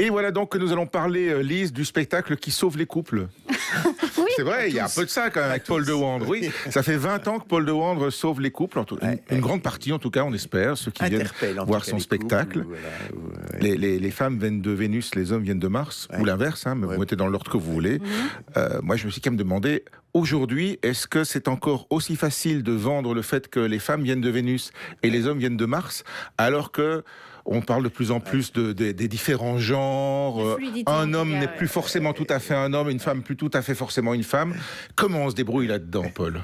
Et voilà donc que nous allons parler, Lise, du spectacle qui sauve les couples. Oui, C'est vrai, il y a un peu de ça quand même avec Paul de Wandre. Oui, ça fait 20 ans que Paul de Wandre sauve les couples. Une grande partie, en tout cas, on espère, ceux qui viennent voir son spectacle. Les femmes viennent de Vénus, les hommes viennent de Mars, ou l'inverse, hein, mais vous mettez dans l'ordre que vous voulez. Moi, je me suis quand même demandé, aujourd'hui, est-ce que c'est encore aussi facile de vendre le fait que les femmes viennent de Vénus et les hommes viennent de Mars, alors que on parle de plus en plus des différents genres. Un homme n'est plus forcément tout à fait un homme, une femme plus tout à fait forcément une femme. Comment on se débrouille là-dedans, Paul ?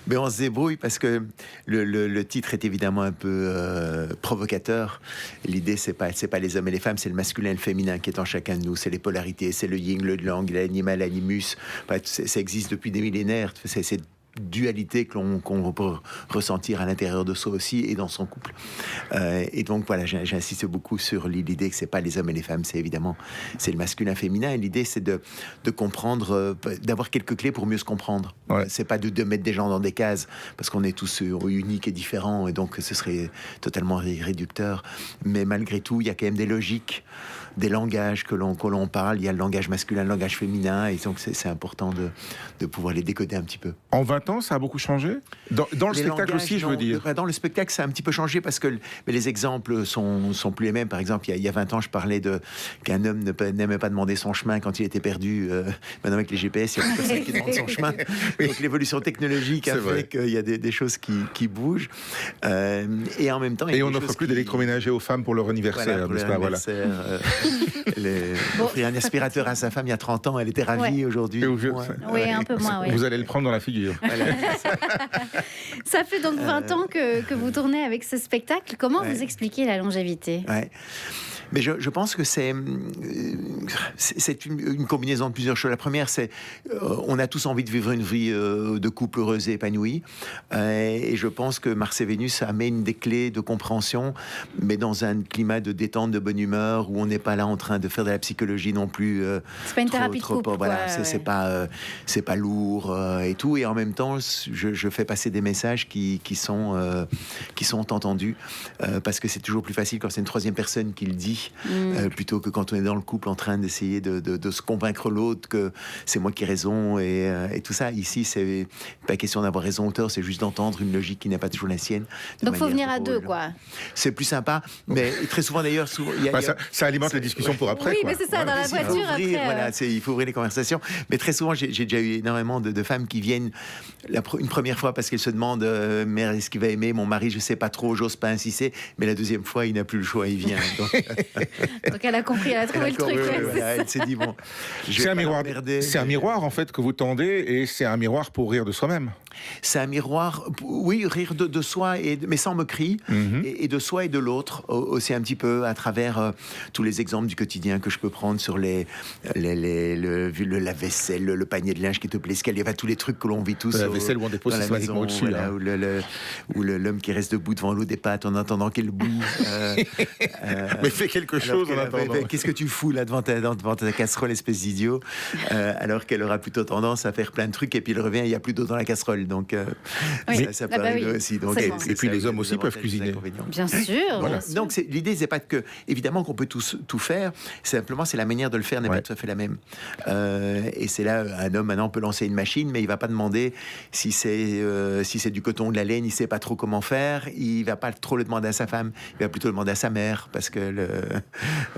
Mais on se débrouille parce que le titre est évidemment un peu provocateur. L'idée, c'est pas les hommes et les femmes, c'est le masculin et le féminin qui est en chacun de nous. C'est les polarités, c'est le yin, le yang, l'animal, l'animus. Ça existe depuis des millénaires. C'est dualité qu'on peut ressentir à l'intérieur de soi aussi et dans son couple. Et donc voilà, j'insiste beaucoup sur l'idée que c'est pas les hommes et les femmes, c'est le masculin féminin. Et l'idée, c'est de comprendre, d'avoir quelques clés pour mieux se comprendre. C'est pas de mettre des gens dans des cases, parce qu'on est tous uniques et différents, et donc ce serait totalement réducteur. Mais malgré tout, il y a quand même des logiques, des langages que l'on parle. Il y a le langage masculin, le langage féminin, et donc c'est important de pouvoir les décoder un petit peu. En 20 ans, ça a beaucoup changé ? Dans le spectacle aussi, je veux dire. Dans le spectacle, ça a un petit peu changé parce que les exemples sont plus les mêmes. Par exemple, il y a 20 ans, je parlais qu'un homme n'aimait pas demander son chemin quand il était perdu. Maintenant, avec les GPS, il y a plus personne qui demande son chemin. Donc l'évolution technologique a fait qu'il y a des choses qui bougent. Et en même temps... Et on n'offre plus d'électroménager aux femmes pour leur anniversaire, n'est-ce pas ? Offrir un aspirateur à sa femme il y a 30 ans, elle était ravie aujourd'hui. Oui, un peu moins. Vous allez le prendre dans la figure. Ça fait donc 20 ans que vous tournez avec ce spectacle. Comment vous expliquez la longévité ? Mais je pense que c'est une combinaison de plusieurs choses. La première, c'est on a tous envie de vivre une vie de couple heureuse et épanouie. Et je pense que Mars et Vénus amènent des clés de compréhension, mais dans un climat de détente, de bonne humeur, où on n'est pas là en train de faire de la psychologie non plus. C'est pas une thérapie de couple. Voilà, c'est pas lourd et tout. Et en même temps, je fais passer des messages qui sont entendus, parce que c'est toujours plus facile quand c'est une troisième personne qui le dit. Plutôt que quand on est dans le couple en train d'essayer de se convaincre l'autre que c'est moi qui ai raison et tout ça. Ici, c'est pas question d'avoir raison ou tort, c'est juste d'entendre une logique qui n'est pas toujours la sienne. Donc, faut venir à deux, quoi. C'est plus sympa, mais très souvent d'ailleurs, ça alimente les discussions pour après. Oui, quoi. mais c'est ça, dans la voiture. Il faut ouvrir les conversations. Mais très souvent, j'ai déjà eu énormément de femmes qui viennent une première fois parce qu'elles se demandent mais est-ce qu'il va aimer mon mari, je sais pas trop, j'ose pas insister. Mais la deuxième fois, il n'a plus le choix, il vient. Donc elle a compris, elle a trouvé le truc. Elle s'est dit bon, c'est un miroir en fait que vous tendez, et c'est un miroir pour rire de soi-même. C'est un miroir, oui, rire de soi, mais sans moquerie, et de soi et de l'autre, aussi un petit peu à travers tous les exemples du quotidien que je peux prendre sur le lave-vaisselle, le panier de linge qui te plaît, l'escalier, tous les trucs que l'on vit tous. La vaisselle où on dépose systématiquement au-dessus. Voilà, ou l'homme qui reste debout devant l'eau des pâtes en attendant qu'elle boue. Mais fais quelque chose en attendant. Qu'est-ce que tu fous là devant ta casserole, espèce d'idiot, alors qu'elle aura plutôt tendance à faire plein de trucs, et puis elle revient, il n'y a plus d'eau dans la casserole. Donc ça peut arriver aussi. Donc, et puis les hommes aussi peuvent cuisiner. Bien sûr. Voilà. Bien sûr. Donc l'idée, c'est pas que, évidemment, qu'on peut tout faire. Simplement, c'est la manière de le faire n'est pas tout à fait la même. Et c'est là, un homme maintenant peut lancer une machine, mais il va pas demander si c'est du coton ou de la laine. Il sait pas trop comment faire. Il va pas trop le demander à sa femme. Il va plutôt le demander à sa mère, parce que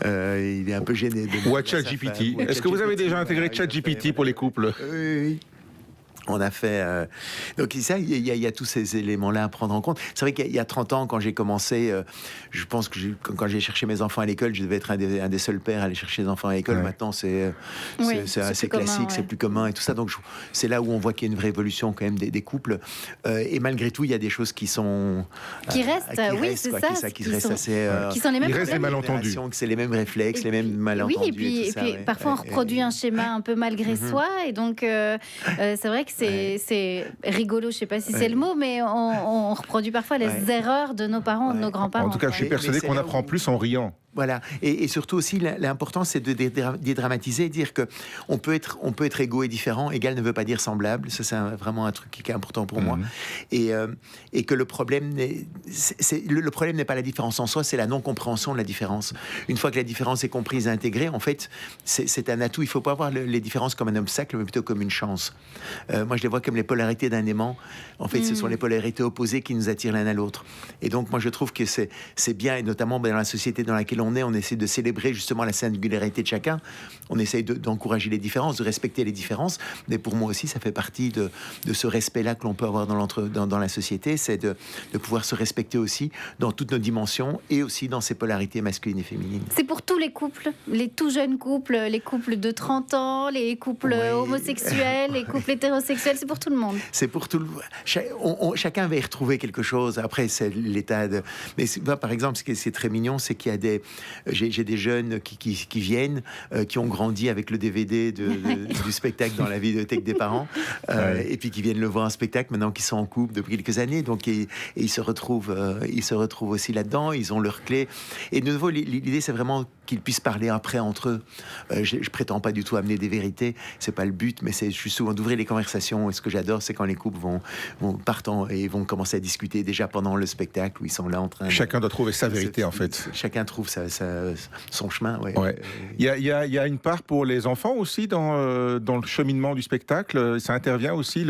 il est un peu gêné. Ou à ChatGPT. Est-ce que vous avez déjà intégré ChatGPT pour les couples ? Oui. On a fait... Donc ça, il y a tous ces éléments-là à prendre en compte. C'est vrai qu'il y a 30 ans, quand j'ai commencé, je pense que quand j'ai cherché mes enfants à l'école, je devais être un des seuls pères à aller chercher les enfants à l'école. Maintenant, c'est assez classique, c'est plus commun et tout ça. Donc c'est là où on voit qu'il y a une vraie évolution quand même des couples. Et malgré tout, il y a des choses qui sont... Qui restent, c'est ça. Qui restent assez... Qui sont les mêmes. Il reste les malentendus. C'est les mêmes réflexes, les mêmes malentendus. Oui, et puis parfois on reproduit un schéma un peu malgré soi. Et donc, c'est vrai que c'est rigolo, je sais pas si c'est le mot, mais on reproduit parfois les erreurs de nos parents ou de nos grands-parents. En tout cas, je suis persuadé qu'on apprend plus en riant. Voilà, et surtout aussi l'important c'est de dédramatiser, dire que on peut être égaux et différents. Égal ne veut pas dire semblable. Ça c'est vraiment un truc qui est important pour moi. Et que le problème n'est pas la différence en soi, c'est la non compréhension de la différence. Une fois que la différence est comprise et intégrée, en fait, c'est un atout. Il faut pas voir les différences comme un obstacle, mais plutôt comme une chance. Moi je les vois comme les polarités d'un aimant. En fait, ce sont les polarités opposées qui nous attirent l'un à l'autre. Et donc moi je trouve que c'est bien, et notamment dans la société dans laquelle on essaie de célébrer justement la singularité de chacun, on essaie d'encourager les différences, de respecter les différences, mais pour moi aussi ça fait partie de ce respect-là que l'on peut avoir dans la société, c'est de pouvoir se respecter aussi dans toutes nos dimensions et aussi dans ses polarités masculines et féminines. C'est pour tous les couples, les tout jeunes couples, les couples de 30 ans, les couples homosexuels, les couples hétérosexuels, c'est pour tout le monde. C'est pour tout le monde. Chacun va y retrouver quelque chose. Après, c'est l'état de... Mais par exemple, ce qui est très mignon, c'est qu'il y a j'ai des jeunes qui viennent, qui ont grandi avec le DVD du spectacle dans la vidéothèque des parents, et puis qui viennent le voir en spectacle maintenant qu'ils sont en couple depuis quelques années, donc et ils se retrouvent aussi là-dedans, ils ont leurs clés. Et de nouveau, l'idée c'est vraiment qu'ils puissent parler après entre eux. Je prétends pas du tout amener des vérités, c'est pas le but, mais c'est juste souvent d'ouvrir les conversations. Et ce que j'adore, c'est quand les couples partent et vont commencer à discuter déjà pendant le spectacle où ils sont là en train. Chacun doit trouver sa vérité en fait. Chacun trouve son chemin. Il y a une part pour les enfants aussi dans le cheminement du spectacle. Ça intervient aussi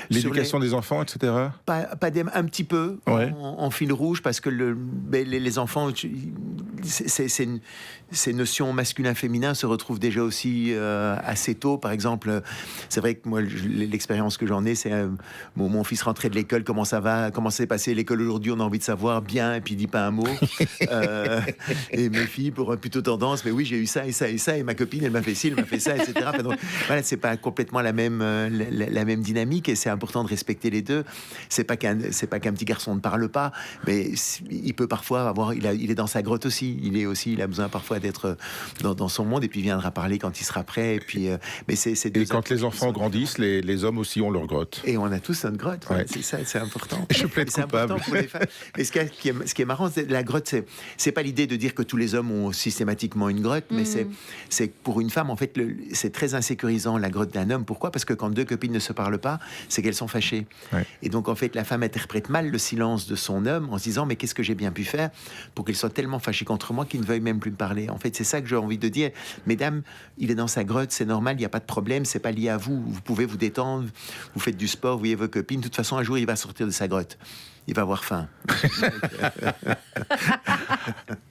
l'éducation des enfants, etc. Un petit peu en fil rouge, parce que les enfants, ces notions masculin-féminin se retrouvent déjà aussi assez tôt. Par exemple, c'est vrai que moi, l'expérience que j'en ai, c'est mon fils rentrait de l'école, comment ça va, comment s'est passé l'école aujourd'hui, on a envie de savoir bien, et puis il dit pas un mot. Et mes filles, pour plutôt tendance, mais oui, j'ai eu ça et ça et ça, et ma copine, elle m'a fait ci, elle m'a fait ça, etc. Enfin, donc, voilà, c'est pas complètement la même dynamique, et c'est important de respecter les deux. C'est pas qu'un petit garçon ne parle pas, mais il peut parfois il est dans sa grotte aussi. Il a besoin parfois d'être dans son monde, et puis il viendra parler quand il sera prêt. Et puis, mais et quand les enfants grandissent, les hommes aussi ont leur grotte. Et on a tous notre grotte. C'est ça, c'est important. Je plaide coupable. Pour les femmes. Mais ce qui est marrant, la grotte, c'est pas l'idée de dire que tous les hommes ont systématiquement une grotte, mais c'est pour une femme, en fait, c'est très insécurisant la grotte d'un homme. Pourquoi ? Parce que quand deux copines ne se parlent pas, c'est qu'elles sont fâchées. Et donc, en fait, la femme interprète mal le silence de son homme en se disant, mais qu'est-ce que j'ai bien pu faire pour qu'il soit tellement fâché contre moi qu'il ne veuille même plus me parler. En fait, c'est ça que j'ai envie de dire. Mesdames, il est dans sa grotte, c'est normal, il n'y a pas de problème, c'est pas lié à vous. Vous pouvez vous détendre, vous faites du sport, vous voyez vos copines. De toute façon, un jour, il va sortir de sa grotte. Il va avoir faim.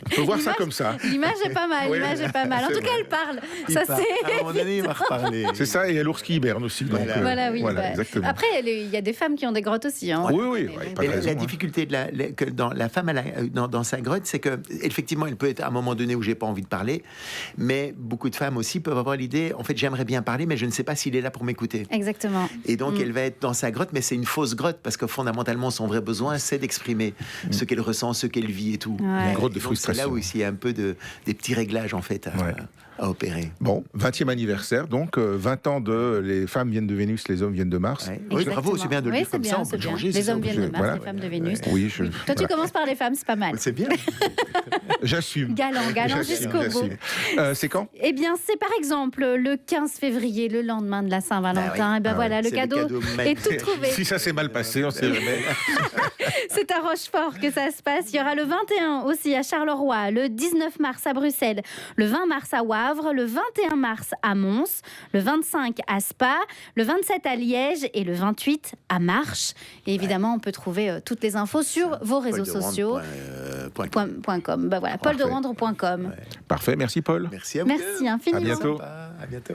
On peut voir ça comme ça. L'image est pas mal. En tout cas, elle parle. À un moment donné, il va reparler. C'est ça, et il y a l'ours qui hiberne aussi. Donc, exactement. Après, il y a des femmes qui ont des grottes aussi. Hein. Oui. La difficulté que dans la femme, dans sa grotte, c'est que effectivement, elle peut être à un moment donné où j'ai pas envie de parler, mais beaucoup de femmes aussi peuvent avoir l'idée, en fait, j'aimerais bien parler, mais je ne sais pas s'il est là pour m'écouter. Exactement. Et donc, elle va être dans sa grotte, mais c'est une fausse grotte, parce que fondamentalement, son vrai besoin, c'est d'exprimer ce qu'elle ressent, ce qu'elle vit et tout. Une grotte de frustration. C'est là où il y a un peu des petits réglages, en fait, à opérer. Bon, 20e anniversaire, donc 20 ans de les femmes viennent de Vénus, les hommes viennent de Mars. Oui, bravo, c'est bien de le dire comme ça, on peut changer. Les hommes viennent de Mars, les femmes de Vénus. Toi, tu commences par les femmes, c'est pas mal. C'est bien. J'assume. Galant jusqu'au bout. C'est quand ? Eh bien, c'est par exemple le 15 février, le lendemain de la Saint-Valentin. Voilà, le cadeau est tout trouvé. Si ça s'est mal passé, on sait jamais. C'est à Rochefort que ça se passe. Il y aura le 21 aussi à Charleroi, le 19 mars à Bruxelles, le 20 mars à Wavre, le 21 mars à Mons, le 25 à Spa, le 27 à Liège et le 28 à Marche. Et évidemment, on peut trouver toutes les infos sur vos réseaux sociaux. .com. Paulderendre.com. Parfait, merci Paul. Merci à vous. Merci infiniment. À bientôt. À bientôt.